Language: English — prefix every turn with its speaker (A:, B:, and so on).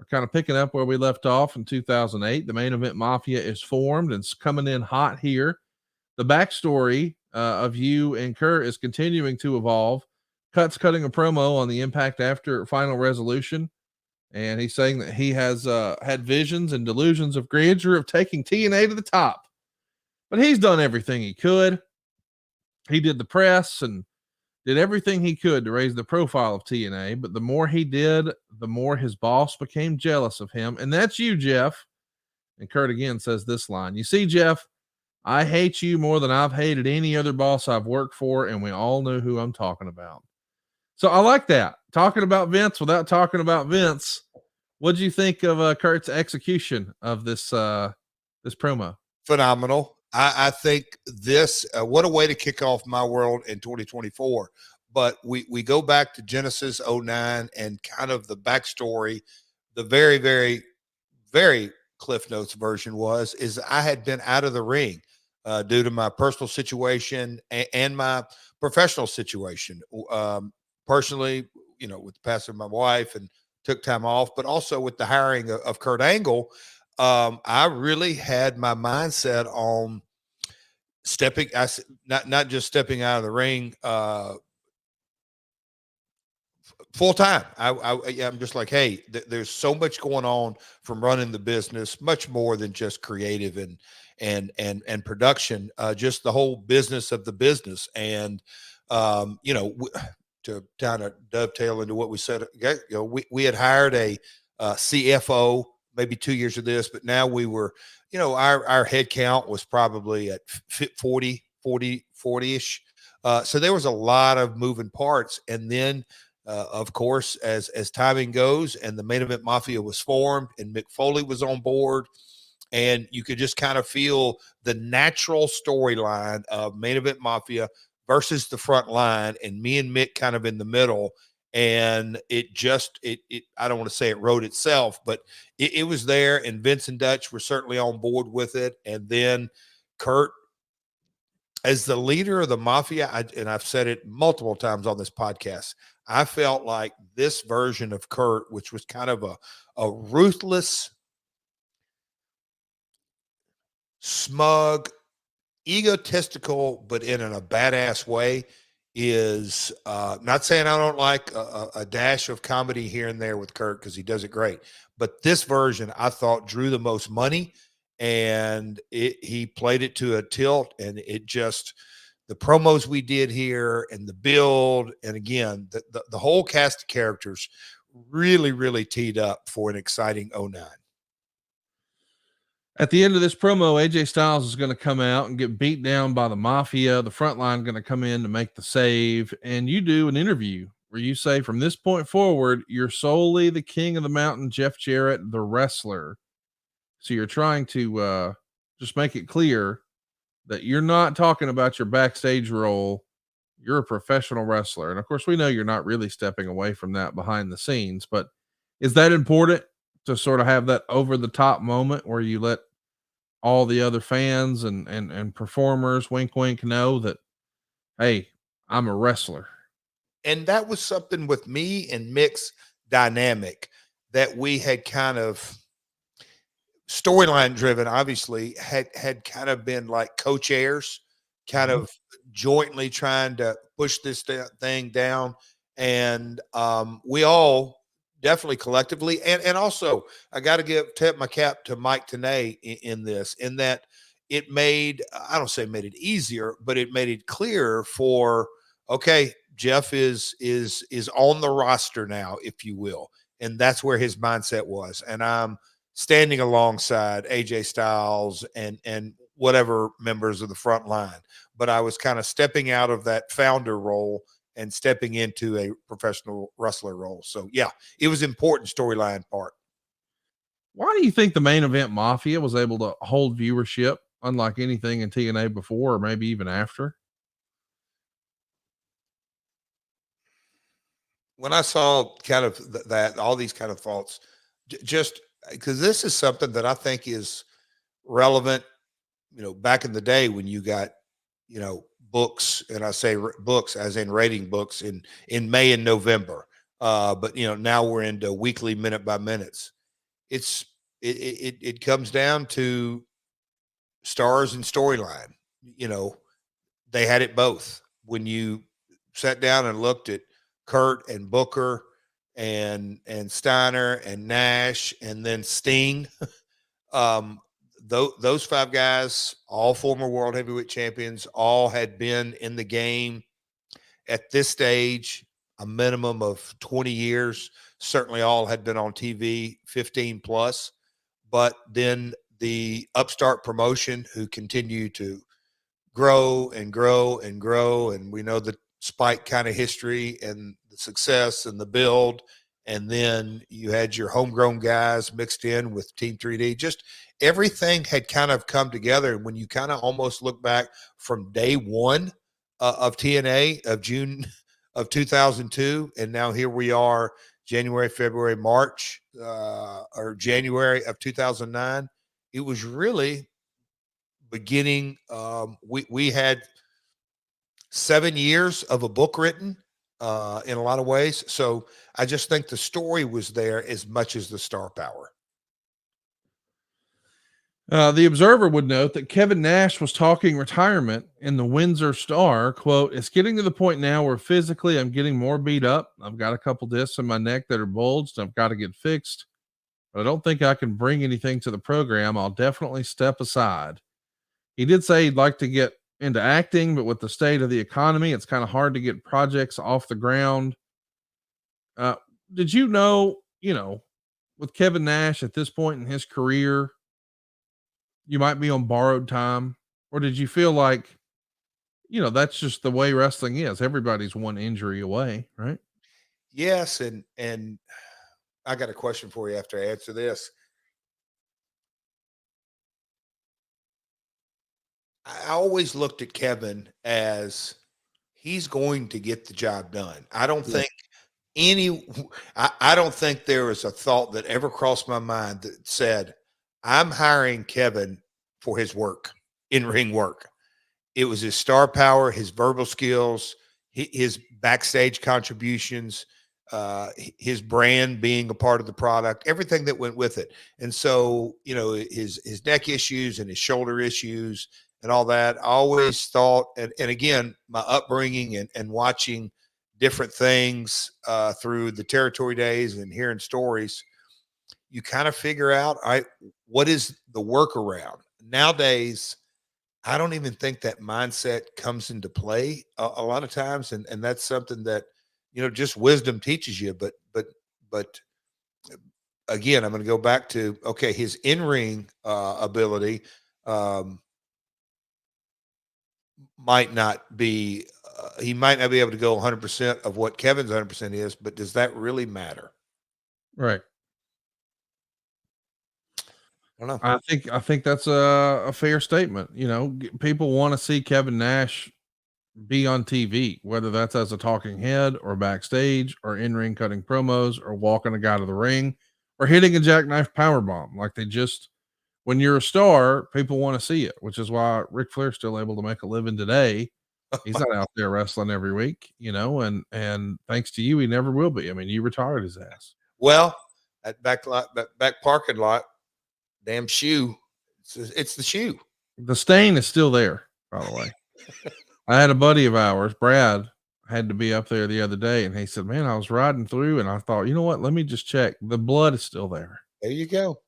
A: We're kind of picking up where we left off in 2008. The Main Event Mafia is formed and it's coming in hot here. The backstory of you and Kurt is continuing to evolve. Cut's cutting a promo on the Impact after Final Resolution, and he's saying that he has had visions and delusions of grandeur of taking TNA to the top. But he's done everything he could. He did the press and did everything he could to raise the profile of TNA, but the more he did, the more his boss became jealous of him. And that's you, Jeff. And Kurt again says this line: "You see, Jeff, I hate you more than I've hated any other boss I've worked for, and we all know who I'm talking about." So I like that. Talking about Vince without talking about Vince. What do you think of Kurt's execution of this this promo?
B: Phenomenal. I think this, what a way to kick off my world in 2024. But we go back to Genesis 09 and kind of the backstory. The very, very, very Cliff Notes version is I had been out of the ring due to my personal situation and my professional situation. Personally, with the passing of my wife, and took time off, but also with the hiring of Kurt Angle, I really had my mindset on not just stepping out of the ring full time. I'm just like, hey, there's so much going on from running the business, much more than just creative and production, just the whole business of the business. And to kind of dovetail into what we said, we had hired a CFO maybe 2 years of this, but now we were, our head count was probably at 40-ish. So there was a lot of moving parts. And then, of course, as timing goes and the Main Event Mafia was formed and Mick Foley was on board, and you could just kind of feel the natural storyline of Main Event Mafia versus the front line, and me and Mick kind of in the middle. And it I don't want to say it wrote itself, but it was there, and Vince and Dutch were certainly on board with it. And then Kurt, as the leader of the Mafia, and I've said it multiple times on this podcast, I felt like this version of Kurt, which was kind of a ruthless, smug, egotistical, but in a badass way, is not saying I don't like a dash of comedy here and there with Kurt, because he does it great. But this version I thought drew the most money, and he played it to a tilt, and it just, the promos we did here and the build, and again, the whole cast of characters really, really teed up for an exciting 09.
A: At the end of this promo, AJ Styles is going to come out and get beat down by the Mafia. The front line going to come in to make the save. And you do an interview where you say, from this point forward, you're solely the king of the mountain, Jeff Jarrett, the wrestler. So you're trying to just make it clear that you're not talking about your backstage role. You're a professional wrestler. And of course, we know you're not really stepping away from that behind the scenes, but is that important to sort of have that over the top moment where you let all the other fans and performers, wink, wink, know that, hey, I'm a wrestler?
B: And that was something with me and Mick's dynamic that we had kind of storyline driven, obviously had kind of been like co-chairs, kind of jointly trying to push this thing down. And we all definitely collectively, and also I got to tip my cap to Mike Tenay in this, in that it made, I don't say it made it easier, but it made it clearer for, okay, Jeff is on the roster now, if you will. And that's where his mindset was. And I'm standing alongside AJ Styles and whatever members of the front line. But I was kind of stepping out of that founder role and stepping into a professional wrestler role. So yeah, it was important storyline part.
A: Why do you think the Main Event Mafia was able to hold viewership unlike anything in TNA before, or maybe even after?
B: When I saw kind of that, all these kind of thoughts, just because this is something that I think is relevant, back in the day when you got, books, and I say books as in rating books in May and November. But now we're into weekly minute by minutes. it comes down to stars and storyline. You know, they had it both. When you sat down and looked at Kurt and Booker and Steiner and Nash and then Sting, um, those five guys, all former world heavyweight champions, all had been in the game at this stage a minimum of 20 years. Certainly all had been on TV 15 plus. But then the upstart promotion who continue to grow and grow and grow. And we know the Spike kind of history and the success and the build. And then you had your homegrown guys mixed in with Team 3D. Just everything had kind of come together. And when you kind of almost look back from day one of TNA of June of 2002, and now here we are, January, February, March, or January of 2009, it was really beginning. We had 7 years of a book written in a lot of ways. So I just think the story was there as much as the star power.
A: The Observer would note that Kevin Nash was talking retirement in the Windsor Star. Quote, "It's getting to the point now where physically I'm getting more beat up. I've got a couple discs in my neck that are bulged. I've got to get fixed, but I don't think I can bring anything to the program. I'll definitely step aside." He did say he'd like to get into acting, but with the state of the economy, it's kind of hard to get projects off the ground. Uh, did you know, with Kevin Nash at this point in his career, you might be on borrowed time? Or did you feel like, that's just the way wrestling is? Everybody's one injury away, right?
B: Yes, and I got a question for you after I answer this. I always looked at Kevin as he's going to get the job done. I don't
A: Yeah.
B: think I don't think there was a thought that ever crossed my mind that said, I'm hiring Kevin for his work, in ring work. It was his star power, his verbal skills, his backstage contributions, his brand being a part of the product, everything that went with it. And so, his neck issues and his shoulder issues and all that, I always thought, and again, my upbringing and watching different things through the territory days and hearing stories, you kind of figure out, what is the workaround? Nowadays, I don't even think that mindset comes into play a lot of times, and that's something that just wisdom teaches you. But again, I'm going to go back to his in ring ability might not be. He might not be able to go 100% of what Kevin's 100% is, but does that really matter?
A: Right.
B: I don't know.
A: I think that's a fair statement. People want to see Kevin Nash be on TV, whether that's as a talking head or backstage or in ring cutting promos or walking a guy to the ring or hitting a jackknife power bomb. Like when you're a star, people want to see it, which is why Ric Flair's still able to make a living today. He's not out there wrestling every week, and thanks to you, he never will be. I mean, you retired his ass.
B: Well, that back parking lot, damn shoe. It's the shoe.
A: The stain is still there, by the way. I had a buddy of ours, Brad, had to be up there the other day, and he said, "Man, I was riding through, and I thought, you know what? Let me just check. The blood is still there."
B: There you go.